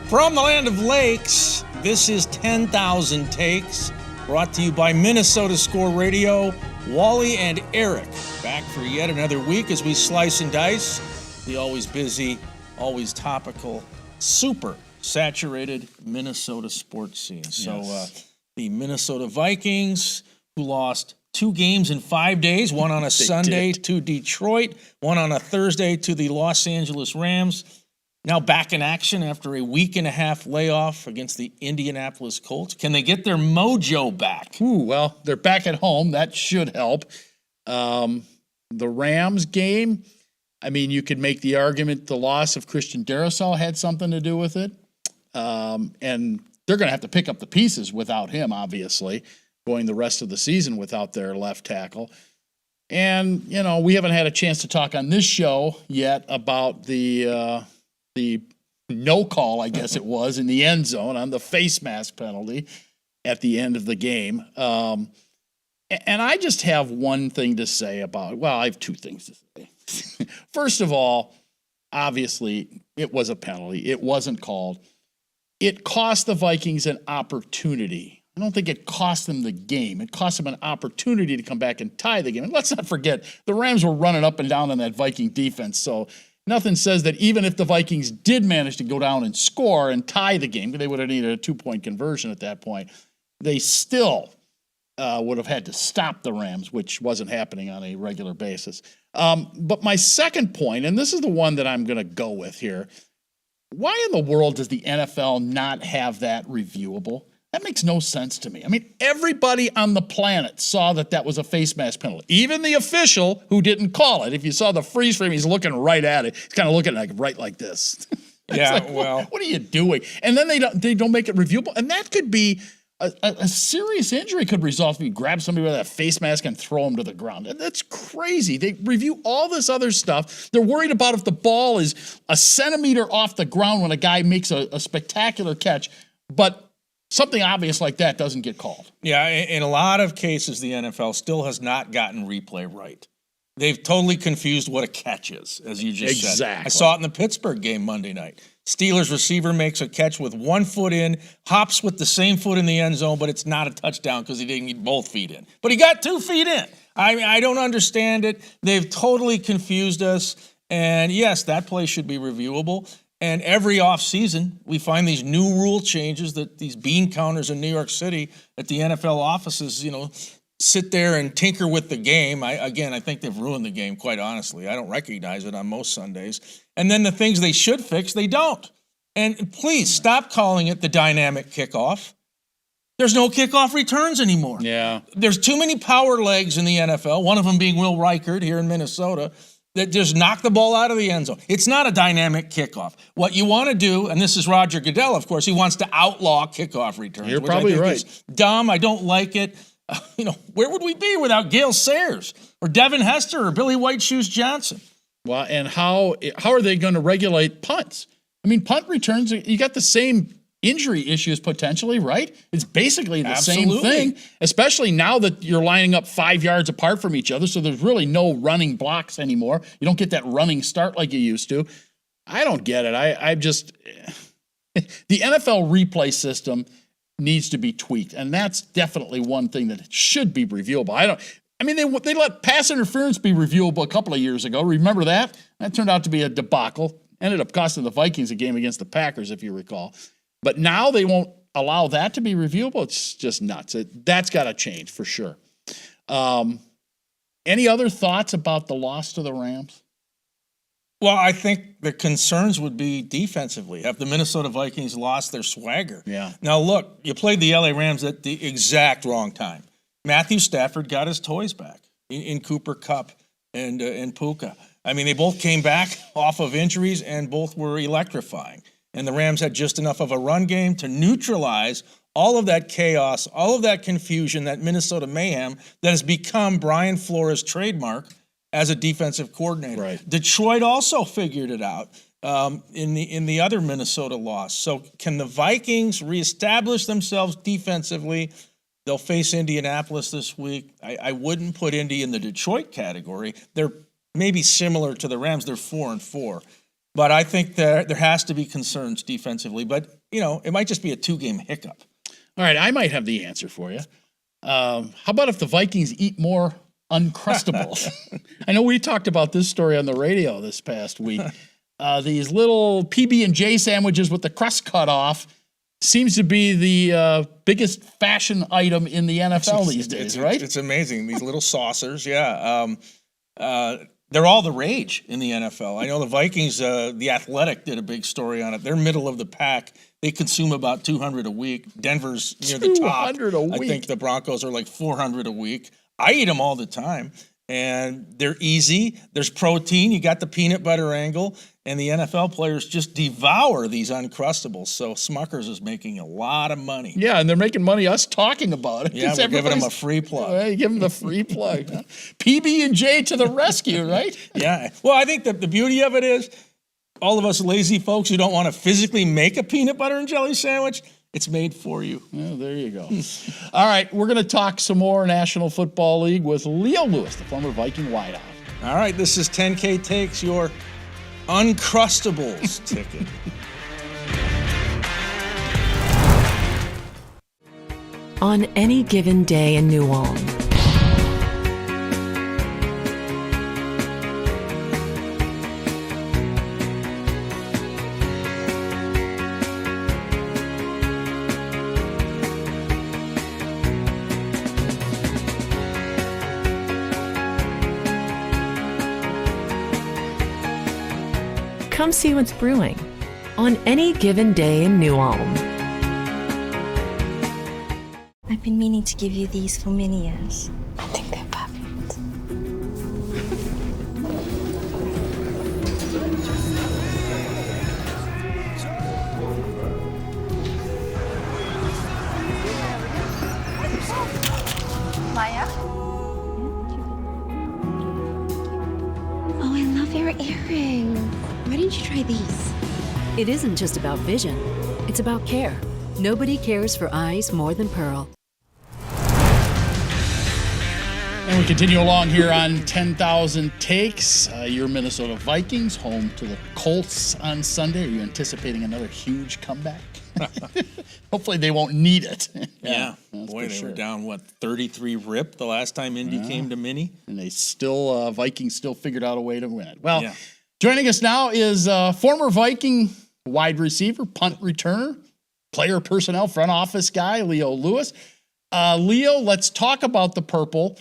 From the land of lakes, this is 10,000 Takes, brought to you by Minnesota Score Radio. Wally and Eric back for yet another week as we slice and dice the always busy, always topical, super saturated Minnesota sports scene. Yes. So the Minnesota Vikings, who lost 2 games in 5 days, one on a Sunday to Detroit, one on a Thursday to the Los Angeles Rams. Now back in action after a week-and-a-half layoff against the Indianapolis Colts. Can they get their mojo back? Well, they're back at home. That should help. The Rams game, I mean, you could make the argument the loss of Christian Darrisaw had something to do with it. And they're going to have to pick up the pieces without him, obviously, going the rest of the season without their left tackle. And, you know, we haven't had a chance to talk on this show yet about the no call, I guess it was, in the end zone on the face mask penalty at the end of the game. And I just have one thing to say about it. Well, I have 2 things to say. First of all, obviously, it was a penalty. It wasn't called. It cost the Vikings an opportunity. I don't think it cost them the game. It cost them an opportunity to come back and tie the game. And let's not forget, the Rams were running up and down on that Viking defense, so nothing says that even if the Vikings did manage to go down and score and tie the game, they would have needed a 2-point conversion at that point, they still would have had to stop the Rams, which wasn't happening on a regular basis. But my second point, and this is the one that I'm going to go with here, why in the world does the NFL not have that reviewable? That makes no sense to me. I mean, everybody on the planet saw that that was a face mask penalty. Even the official who didn't call it. If you saw the freeze frame, he's looking right at it. He's kind of looking right like this. Yeah, like, well. What are you doing? And then they don't make it reviewable. And that could be a serious injury could result if you grab somebody with that face mask and throw them to the ground. That's crazy. They review all this other stuff. They're worried about if the ball is a centimeter off the ground when a guy makes a spectacular catch. But something obvious like that doesn't get called. Yeah, in a lot of cases, the NFL still has not gotten replay right. They've totally confused what a catch is, as you just said. Exactly. I saw it in the Pittsburgh game Monday night. Steelers receiver makes a catch with 1 foot in, hops with the same foot in the end zone, but it's not a touchdown because he didn't get both feet in. But he got 2 feet in. I don't understand it. They've totally confused us. And yes, that play should be reviewable. And every offseason, we find these new rule changes that these bean counters in New York City at the NFL offices, you know, sit there and tinker with the game. I think they've ruined the game, quite honestly. I don't recognize it on most Sundays. And then the things they should fix, they don't. And please stop calling it the dynamic kickoff. There's no kickoff returns anymore. Yeah. There's too many power legs in the NFL, one of them being Will Reichard here in Minnesota, that just knock the ball out of the end zone. It's not a dynamic kickoff. What you want to do, and this is Roger Goodell, of course, he wants to outlaw kickoff returns. You're probably right. Is dumb. I don't like it. Where would we be without Gale Sayers or Devin Hester or Billy White Shoes Johnson? Well, and how are they going to regulate punts? I mean, punt returns, you got the same injury issues potentially, right? It's basically the same thing, especially now that you're lining up 5 yards apart from each other, so there's really no running blocks anymore. You don't get that running start like you used to. I don't get it. I just the NFL replay system needs to be tweaked, and that's definitely one thing that should be reviewable. They let pass interference be reviewable a couple of years ago. Remember that? That turned out to be a debacle. Ended up costing the Vikings a game against the Packers, if you recall. But now they won't allow that to be reviewable. It's just nuts. That's got to change for sure. Any other thoughts about the loss to the Rams? Well, I think the concerns would be defensively. Have the Minnesota Vikings lost their swagger? Yeah. Now, look, you played the LA Rams at the exact wrong time. Matthew Stafford got his toys back in Cooper Kupp and Puka. I mean, they both came back off of injuries and both were electrifying. And the Rams had just enough of a run game to neutralize all of that chaos, all of that confusion, that Minnesota mayhem that has become Brian Flores' trademark as a defensive coordinator. Right. Detroit also figured it out in the other Minnesota loss. So can the Vikings reestablish themselves defensively? They'll face Indianapolis this week. I wouldn't put Indy in the Detroit category. They're maybe similar to the Rams. They're 4-4. But I think there has to be concerns defensively. But, it might just be a 2-game hiccup. All right, I might have the answer for you. How about if the Vikings eat more Uncrustables? I know we talked about this story on the radio this past week. These little PB&J sandwiches with the crust cut off seems to be the biggest fashion item in the NFL these days, right? It's amazing. These little saucers, yeah. They're all the rage in the NFL. I know the Vikings, The Athletic did a big story on it. They're middle of the pack. They consume about 200 a week. Denver's near the top. 200 a week. I think the Broncos are like 400 a week. I eat them all the time, and they're easy. There's protein. You got the peanut butter angle, and the NFL players just devour these Uncrustables. So Smucker's is making a lot of money. Yeah, and they're making money us talking about it. Yeah, we're giving them a free plug. Well, give them the free plug. Huh? PB&J to the rescue, right? Yeah. Well, I think that the beauty of it is all of us lazy folks who don't want to physically make a peanut butter and jelly sandwich, it's made for you. Well, there you go. All right, we're going to talk some more National Football League with Leo Lewis, the former Viking wideout. All right, this is 10K Takes, your Uncrustables ticket. On any given day in New Ulm, come see what's brewing on any given day in New Ulm. I've been meaning to give you these for many years. I think they're perfect. Maya? Oh, I love your earrings. Why didn't you try these? It isn't just about vision, it's about care. Nobody cares for eyes more than Pearl. And we continue along here on 10,000 Takes. Your Minnesota Vikings home to the Colts on Sunday. Are you anticipating another huge comeback? Hopefully they won't need it. Yeah. Boy, they were down, 33 rip the last time Indy came to Mini? And they still, Vikings still figured out a way to win it. Well, joining us now is former Viking wide receiver, punt returner, player personnel, front office guy, Leo Lewis. Leo, let's talk about the Purple.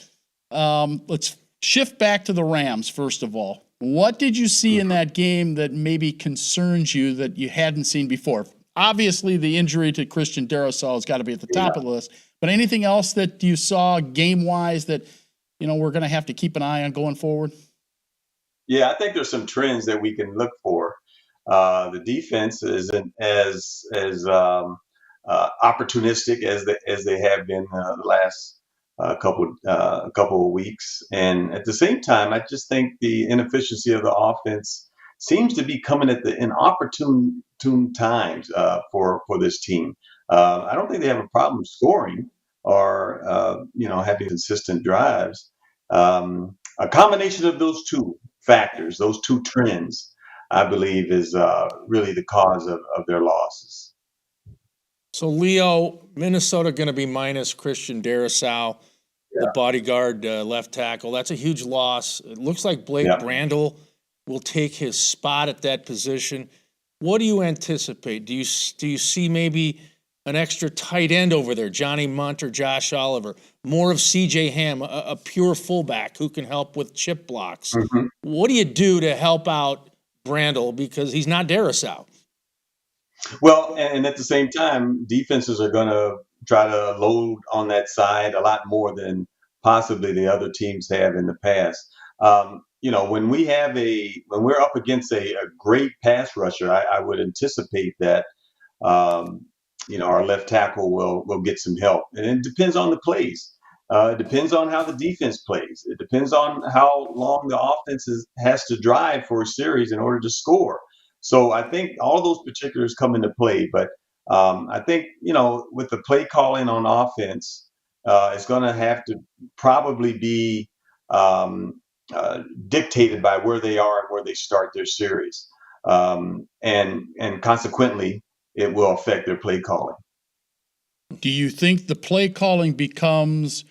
Let's shift back to the Rams, first of all. What did you see in that game that maybe concerns you that you hadn't seen before? Obviously, the injury to Christian Darrisaw has got to be at the top of the list. But anything else that you saw game-wise that, we're going to have to keep an eye on going forward? Yeah, I think there's some trends that we can look for. The defense isn't as opportunistic as they have been the last couple of weeks, and at the same time, I just think the inefficiency of the offense seems to be coming at the inopportune times for this team. I don't think they have a problem scoring or having consistent drives. A combination of those two factors, those two trends, I believe, is really the cause of their losses. So, Leo, Minnesota going to be minus Christian Darrisaw, the bodyguard left tackle. That's a huge loss. It looks like Blake Brandel will take his spot at that position. What do you anticipate? Do you see maybe an extra tight end over there, Johnny Munt or Josh Oliver, more of C.J. Ham, a pure fullback who can help with chip blocks? Mm-hmm. What do you do to help out Brandel because he's not Darrisaw? Well, and at the same time, defenses are going to try to load on that side a lot more than possibly the other teams have in the past. When we're up against a great pass rusher, I would anticipate that our left tackle will get some help, and it depends on the plays. It depends on how the defense plays. It depends on how long the offense has to drive for a series in order to score. So I think all those particulars come into play, but I think, with the play calling on offense, it's going to have to probably be dictated by where they are and where they start their series. and consequently, it will affect their play calling. Do you think the play calling becomes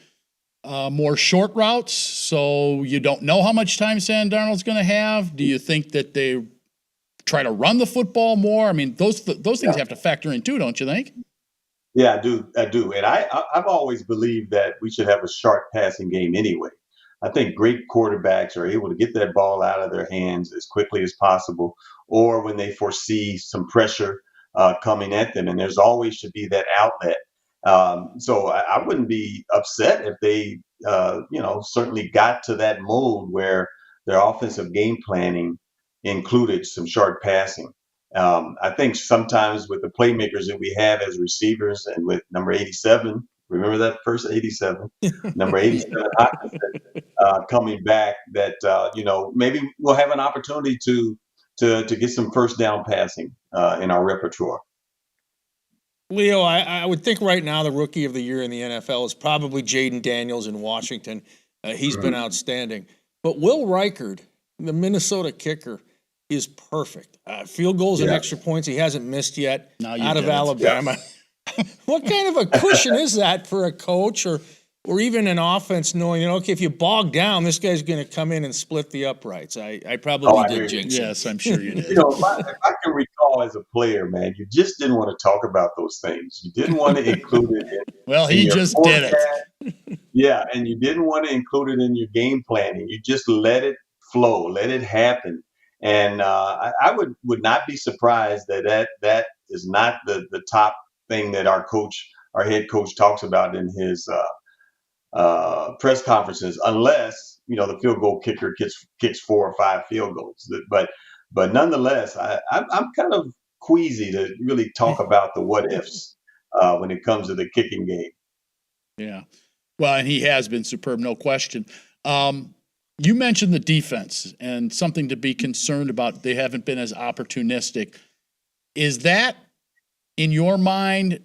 more short routes, so you don't know how much time Sam Darnold's going to have? Do you think that they try to run the football more? I mean, those things have to factor in too, don't you think? Yeah, I do, and I've always believed that we should have a sharp passing game anyway. I think great quarterbacks are able to get that ball out of their hands as quickly as possible, or when they foresee some pressure coming at them, and there's always should be that outlet. So I wouldn't be upset if they, certainly got to that mode where their offensive game planning included some short passing. I think sometimes with the playmakers that we have as receivers and with number 87, remember that first 87, number 87 coming back, that maybe we'll have an opportunity to get some first down passing in our repertoire. Leo, I would think right now the rookie of the year in the NFL is probably Jaden Daniels in Washington. He's been outstanding. But Will Reichard, the Minnesota kicker, is perfect. Field goals and extra points he hasn't missed yet out of Alabama. Yeah. What kind of a cushion is that for a coach or even an offense knowing, okay, if you bog down, this guy's going to come in and split the uprights? I probably did jinx it. Yes, I'm sure you did. If I can recall as a player, man, you just didn't want to talk about those things. You didn't want to include it in well, he just did it. Yeah, and you didn't want to include it in your game planning. You just let it flow, let it happen. And I would not be surprised that is not the top thing that our head coach talks about in his press conferences, unless the field goal kicker kicks 4 or 5 field goals. But nonetheless, I'm kind of queasy to really talk about the what ifs when it comes to the kicking game. Yeah, well, and he has been superb, no question. You mentioned the defense and something to be concerned about. They haven't been as opportunistic. Is that, in your mind,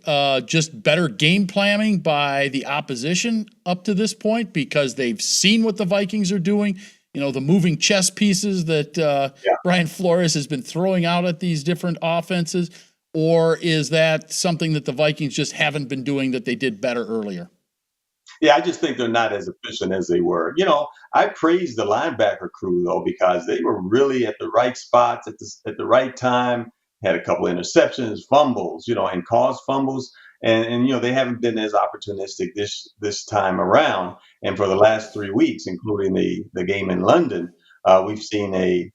just better game planning by the opposition up to this point because they've seen what the Vikings are doing? The moving chess pieces that Brian Flores has been throwing out at these different offenses? Or is that something that the Vikings just haven't been doing that they did better earlier? Yeah, I just think they're not as efficient as they were. I praise the linebacker crew, though, because they were really at the right spots at the right time, had a couple interceptions, fumbles, and caused fumbles. And they haven't been as opportunistic this time around. And for the last 3 weeks, including the game in London, we've seen a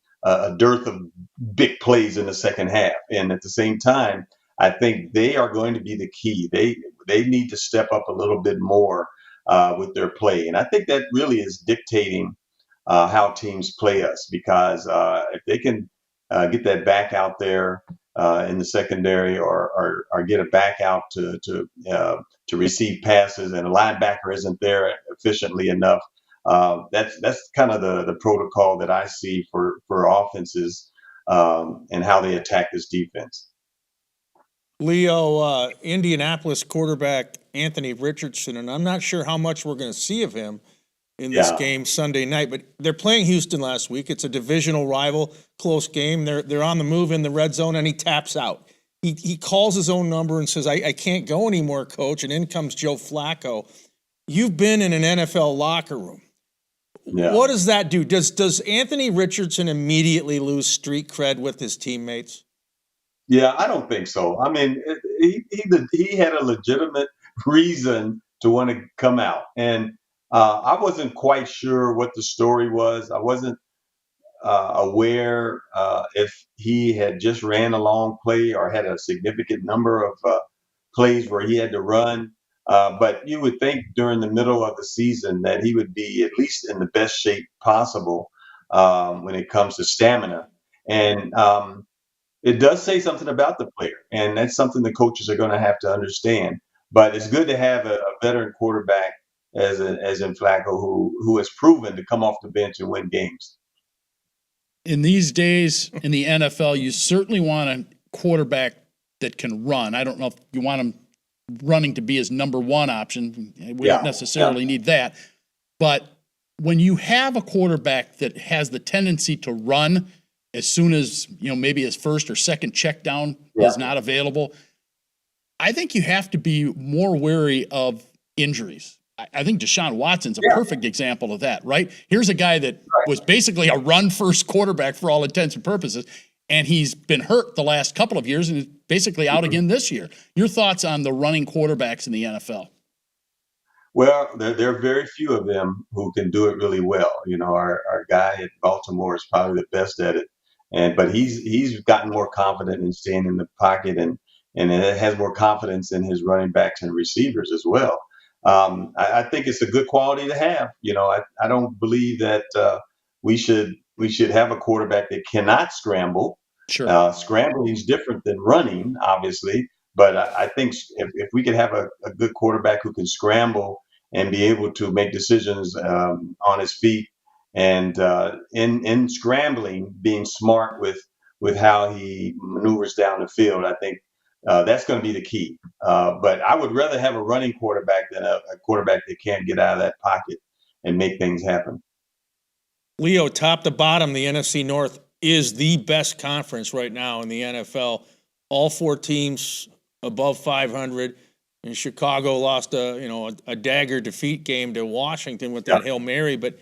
dearth of big plays in the second half. And at the same time, I think they are going to be the key. They need to step up a little bit more with their play. And I think that really is dictating how teams play us, because if they can get that back out there in the secondary or get a back out to receive passes, and a linebacker isn't there efficiently enough, that's kind of the protocol that I see for offenses and how they attack this defense. Leo, Indianapolis quarterback Anthony Richardson, and I'm not sure how much we're going to see of him in this game Sunday night, but they're playing Houston last week. It's a divisional rival, close game. They're on the move in the red zone, and he taps out. He calls his own number and says, I can't go anymore, coach, and in comes Joe Flacco. You've been in an NFL locker room. Yeah. What does that do? Does Anthony Richardson immediately lose street cred with his teammates? Yeah, I don't think so. I mean, he had a legitimate reason to want to come out. And I wasn't quite sure what the story was. I wasn't aware if he had just ran a long play or had a significant number of plays where he had to run. But you would think during the middle of the season that he would be at least in the best shape possible when it comes to stamina. And it does say something about the player, and that's something the coaches are going to have to understand. But it's good to have a veteran quarterback as in Flacco, who has proven to come off the bench and win games. In these days in the NFL, you certainly want a quarterback that can run. I don't know if you want him running to be his number one option. We don't necessarily need that. But when you have a quarterback that has the tendency to run, as soon as, maybe his first or second check down is not available. I think you have to be more wary of injuries. I think Deshaun Watson's a perfect example of that, right? Here's a guy that was basically a run-first quarterback for all intents and purposes, and he's been hurt the last couple of years and is basically out again this year. Your thoughts on the running quarterbacks in the NFL? Well, there are very few of them who can do it really well. Our guy at Baltimore is probably the best at it, but he's gotten more confident in staying in the pocket and has more confidence in his running backs and receivers as well. I think it's a good quality to have. I don't believe that we should have a quarterback that cannot scramble. Sure. Scrambling is different than running, obviously. But I think if we could have a good quarterback who can scramble and be able to make decisions on his feet, and in scrambling, being smart with how he maneuvers down the field, I think that's going to be the key. But I would rather have a running quarterback than a quarterback that can't get out of that pocket and make things happen. Leo, top to bottom, the NFC North is the best conference right now in the NFL. All 4 teams above 500, and Chicago lost a dagger defeat game to Washington with that Hail Mary. But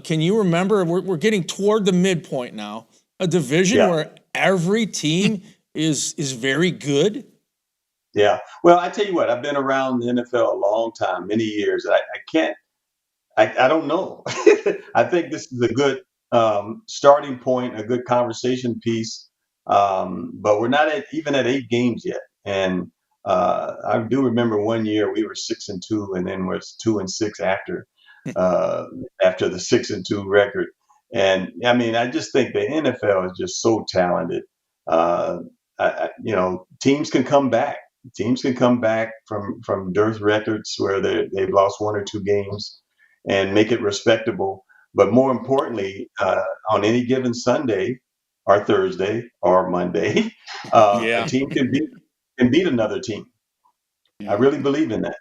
can you remember, we're getting toward the midpoint now, a division where every team is very good? Yeah. Well, I tell you what, I've been around the NFL a long time, many years. I don't know. I think this is a good starting point, a good conversation piece. But we're not even at 8 games yet. And I do remember one year we were 6-2, and then was 2-6 after the 6-2 record. And I mean, I just think the NFL is just so talented. Teams can come back. Teams can come back from dearth records where they've lost 1 or 2 games and make it respectable. But more importantly, on any given Sunday or Thursday or Monday, a team can beat another team. I really believe in that.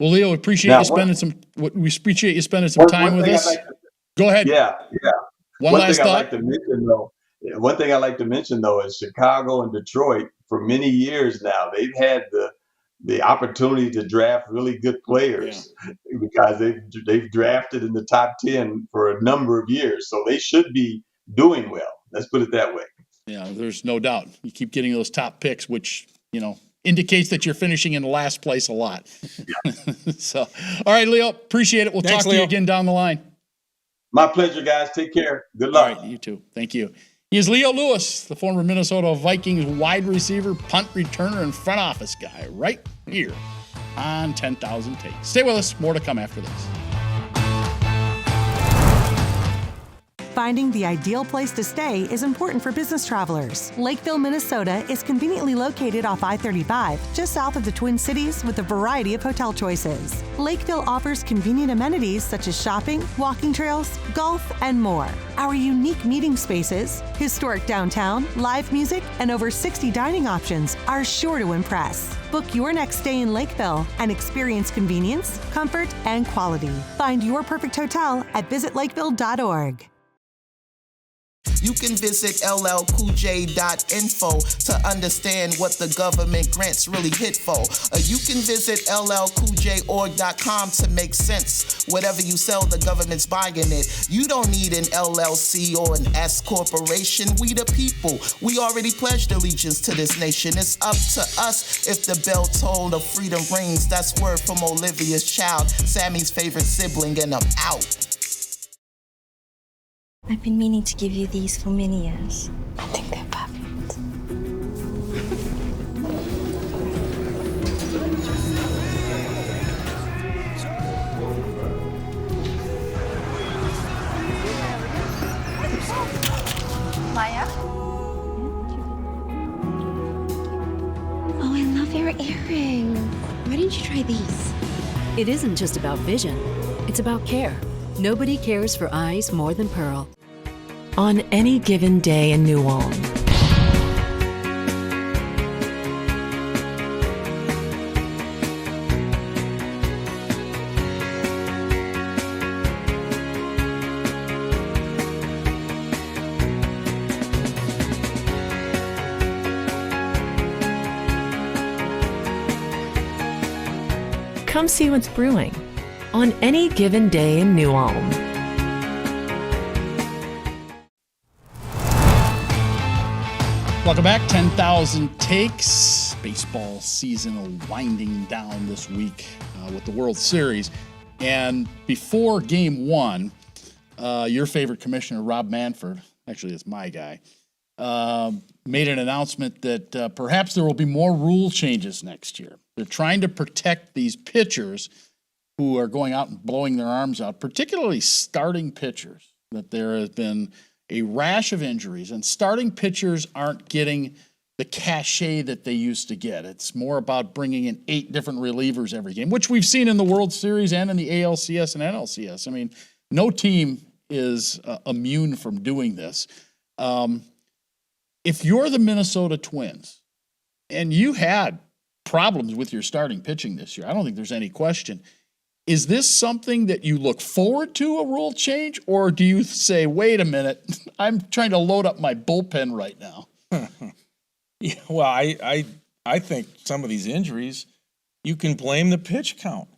Well, Leo, we appreciate you spending some time with us. Go ahead. Yeah. One last thought. One thing I like to mention though is Chicago and Detroit for many years now. They've had the opportunity to draft really good players because they've drafted in the top 10 for a number of years. So they should be doing well. Let's put it that way. Yeah, there's no doubt. You keep getting those top picks, which, indicates that you're finishing in the last place a lot. Yeah. So, all right, Leo, appreciate it. Thanks, talk to Leo. You again down the line. My pleasure, guys. Take care. Good luck. All right, you too. Thank you. He is Leo Lewis, the former Minnesota Vikings wide receiver, punt returner, and front office guy right here on 10,000 Takes. Stay with us. More to come after this. Finding the ideal place to stay is important for business travelers. Lakeville, Minnesota is conveniently located off I-35, just south of the Twin Cities, with a variety of hotel choices. Lakeville offers convenient amenities such as shopping, walking trails, golf, and more. Our unique meeting spaces, historic downtown, live music, and over 60 dining options are sure to impress. Book your next stay in Lakeville and experience convenience, comfort, and quality. Find your perfect hotel at visitlakeville.org. You can visit llcoolj.info to understand what the government grants really hit for. You can visit llcoolj.org.com to make sense. Whatever you sell, the government's buying it. You don't need an LLC or an S corporation. We the people. We already pledged allegiance to this nation. It's up to us if the bell toll of freedom rings. That's word from Olivia's child, Sammy's favorite sibling, and I'm out. I've been meaning to give you these for many years. I think they're perfect. Maya? Oh, I love your earring. Why didn't you try these? It isn't just about vision, it's about care. Nobody cares for eyes more than Pearl. On any given day in New Ulm, Come see what's brewing on any given day in New Ulm. Welcome back. 10,000 takes. Baseball season winding down this week with the World Series. And before game one, your favorite commissioner, Rob Manfred, actually it's my guy, made an announcement that perhaps there will be more rule changes next year. They're trying to protect these pitchers who are going out and blowing their arms out, particularly starting pitchers, that there has been a rash of injuries, and starting pitchers aren't getting the cachet that they used to get. It's more about bringing in 8 different relievers every game, which we've seen in the World Series and in the ALCS and NLCS. I mean, no team is immune from doing this. If you're the Minnesota Twins and you had problems with your starting pitching this year, I don't think there's any question. Is this something that you look forward to, a rule change, or do you say, wait a minute, I'm trying to load up my bullpen right now? Yeah, well, I think some of these injuries, you can blame the pitch count,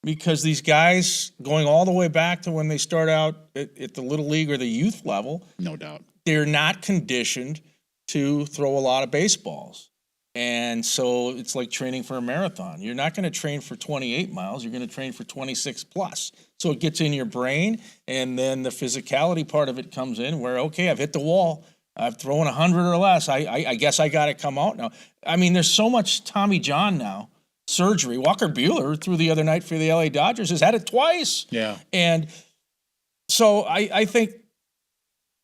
because these guys going all the way back to when they start out at the little league or the youth level, no doubt, they're not conditioned to throw a lot of baseballs. And so it's like training for a marathon. You're not going to train for 28 miles. You're going to train for 26 plus. So it gets in your brain, and then the physicality part of it comes in where, okay, I've hit the wall. I've thrown 100 or less. I guess I got to come out now. I mean, there's so much Tommy John now, surgery. Walker Buehler threw the other night for the LA Dodgers, has had it twice. Yeah. And so I think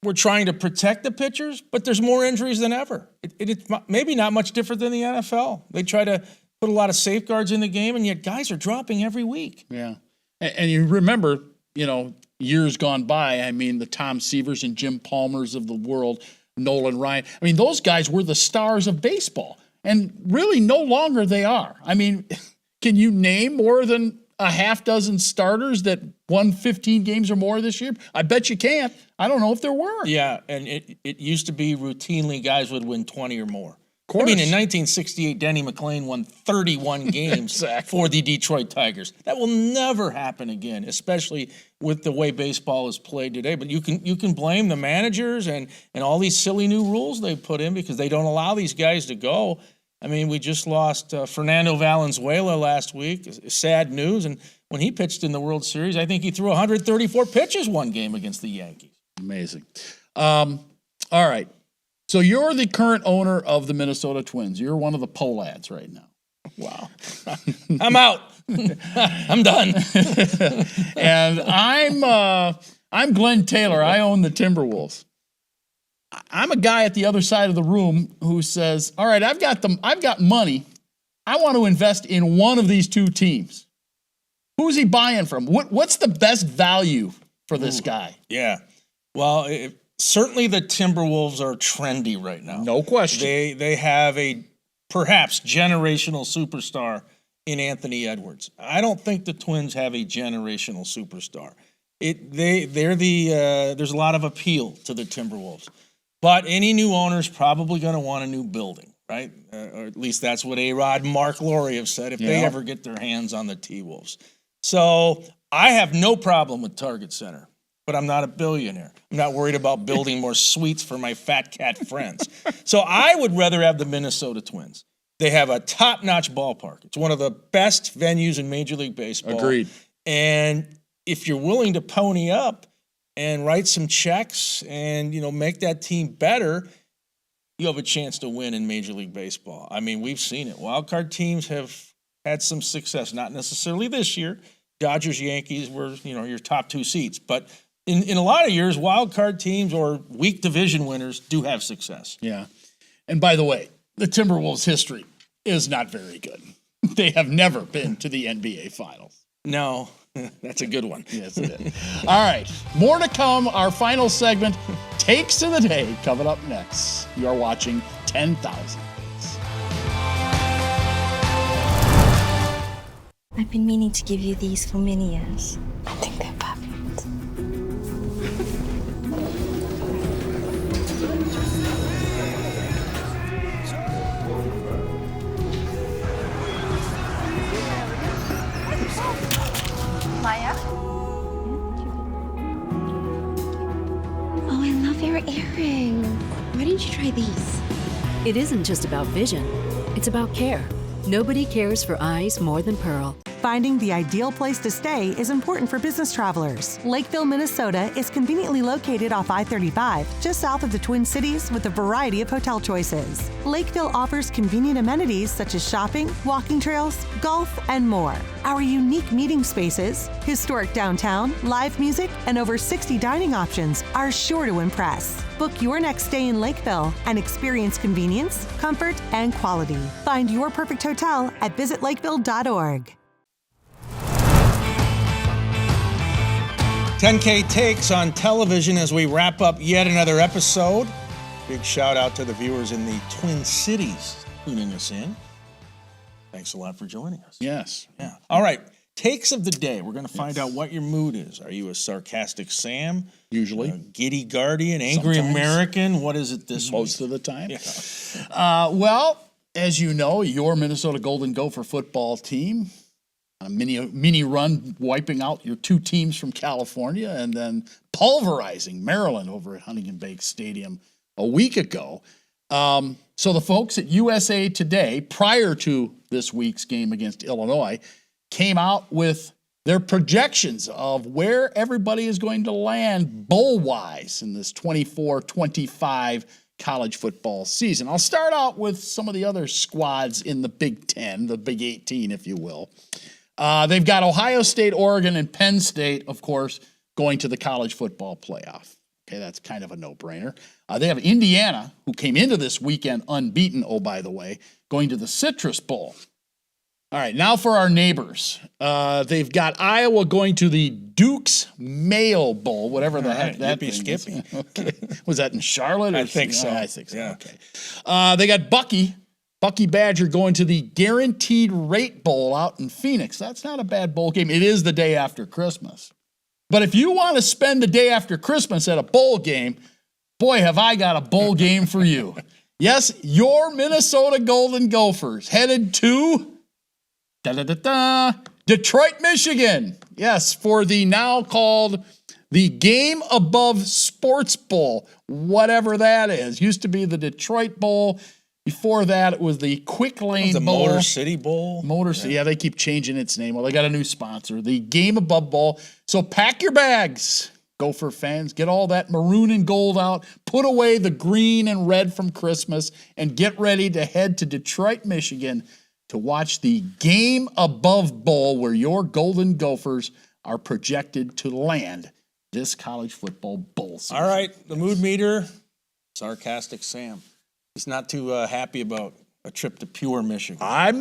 we're trying to protect the pitchers, but there's more injuries than ever. It's maybe not much different than the NFL. They try to put a lot of safeguards in the game, and yet guys are dropping every week. Yeah. And you remember, years gone by, I mean, the Tom Seavers and Jim Palmers of the world, Nolan Ryan. I mean, those guys were the stars of baseball, and really no longer they are. I mean, can you name more than a half dozen starters that won 15 games or more this year? I bet you can't. I don't know if there were. Yeah, and it used to be routinely guys would win 20 or more. Of course. I mean, in 1968, Denny McLain won 31 games for the Detroit Tigers. That will never happen again, especially with the way baseball is played today. But you can blame the managers and all these silly new rules they put in because they don't allow these guys to go. I mean, we just lost Fernando Valenzuela last week. Sad news. And when he pitched in the World Series, I think he threw 134 pitches one game against the Yankees. Amazing. All right. So you're the current owner of the Minnesota Twins. You're one of the Polads right now. Wow. I'm out. I'm done. And I'm Glenn Taylor. I own the Timberwolves. I'm a guy at the other side of the room who says, all right, I've got money. I want to invest in one of these two teams. Who's he buying from? What's the best value for this guy? Yeah. Well, certainly the Timberwolves are trendy right now. No question. They have a perhaps generational superstar in Anthony Edwards. I don't think the Twins have a generational superstar. There's a lot of appeal to the Timberwolves. But any new owner is probably going to want a new building, right? Or at least that's what A-Rod and Mark Laurie have said if they ever get their hands on the T-Wolves. So I have no problem with Target Center, but I'm not a billionaire. I'm not worried about building more suites for my fat cat friends. So I would rather have the Minnesota Twins. They have a top-notch ballpark. It's one of the best venues in Major League Baseball. Agreed. And if you're willing to pony up and write some checks and, make that team better, you have a chance to win in Major League Baseball. I mean, we've seen it. Wild card teams have had some success, not necessarily this year. Dodgers, Yankees were, your top two seats. But in a lot of years, wild card teams or weak division winners do have success. Yeah. And by the way, the Timberwolves' history is not very good. They have never been to the NBA Finals. No. That's a good one. Yes, it is. All right. More to come. Our final segment, Takes of the Day, coming up next. You are watching 10,000. I've been meaning to give you these for many years. I think they're perfect. try these? It isn't just about vision, it's about care. Nobody cares for eyes more than Pearl. Finding the ideal place to stay is important for business travelers. Lakeville, Minnesota is conveniently located off I-35, just south of the Twin Cities with a variety of hotel choices. Lakeville offers convenient amenities such as shopping, walking trails, golf, and more. Our unique meeting spaces, historic downtown, live music, and over 60 dining options are sure to impress. Book your next stay in Lakeville and experience convenience, comfort, and quality. Find your perfect hotel at visitlakeville.org. 10K takes on television as we wrap up yet another episode. Big shout out to the viewers in the Twin Cities tuning us in. Thanks a lot for joining us. Yes. Yeah. All right. Takes of the day. We're going to find out what your mood is. Are you a sarcastic Sam? Usually. Giddy guardian? Angry Sometimes. American? What is it this Most week? of the time. Yeah. Well, as you know, your Minnesota Golden Gopher football team, a mini run wiping out your two teams from California and then pulverizing Maryland over at Huntington Bank Stadium a week ago. So the folks at USA Today, prior to this week's game against Illinois, came out with their projections of where everybody is going to land bowl-wise in this 24-25 college football season. I'll start out with some of the other squads in the Big Ten, the Big 18, if you will. They've got Ohio State, Oregon, and Penn State, of course, going to the college football playoff. Okay, that's kind of a no-brainer. They have Indiana, who came into this weekend unbeaten, oh, by the way, going to the Citrus Bowl. All right, now for our neighbors. They've got Iowa going to the Duke's Mayo Bowl, whatever the heck that thing Skippy. is. Okay. Was that in Charlotte? I think so. I think so. Yeah. Okay. They got Bucky Badger going to the Guaranteed Rate Bowl out in Phoenix. That's not a bad bowl game. It is the day after Christmas. But if you want to spend the day after Christmas at a bowl game, boy, have I got a bowl game for you. Yes, your Minnesota Golden Gophers headed to Detroit, Michigan. Yes, for the now called the Game Above Sports Bowl, whatever that is. Used to be the Detroit Bowl. Before that, it was the Quick Lane Bowl. Motor City Bowl. Motor City, yeah, they keep changing its name. Well, they got a new sponsor, the Game Above Bowl. So pack your bags, Gopher fans. Get all that maroon and gold out. Put away the green and red from Christmas and get ready to head to Detroit, Michigan to watch the Game Above Bowl where your Golden Gophers are projected to land this college football bowl season. All right, the mood meter, sarcastic Sam. He's not too happy about a trip to Pure, Michigan. I'm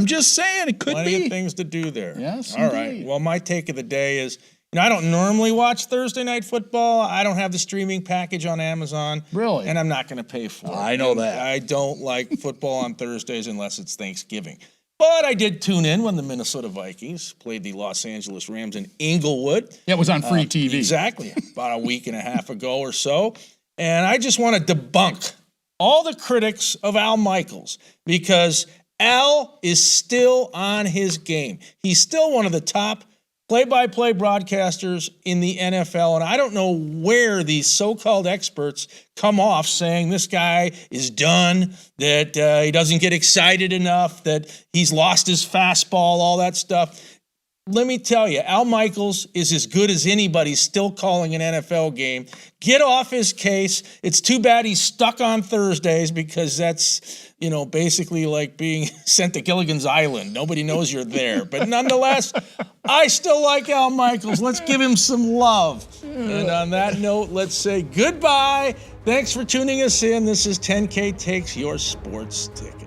just saying it could Plenty be. of things to do there. Yes, all right. indeed. Well, my take of the day is, I don't normally watch Thursday Night Football. I don't have the streaming package on Amazon. Really? And I'm not going to pay for it. I know And that. I don't like football on Thursdays unless it's Thanksgiving. But I did tune in when the Minnesota Vikings played the Los Angeles Rams in Inglewood. Yeah, it was on free TV. Exactly. About a week and a half ago or so. And I just want to debunk all the critics of Al Michaels because Al is still on his game. He's still one of the top play-by-play broadcasters in the NFL, and I don't know where these so-called experts come off saying this guy is done, that he doesn't get excited enough, that he's lost his fastball, all that stuff. Let me tell you, Al Michaels is as good as anybody still calling an NFL game. Get off his case. It's too bad he's stuck on Thursdays because that's, basically like being sent to Gilligan's Island. Nobody knows you're there. But nonetheless, I still like Al Michaels. Let's give him some love. And on that note, let's say goodbye. Thanks for tuning us in. This is 10K Takes Your Sports Ticket.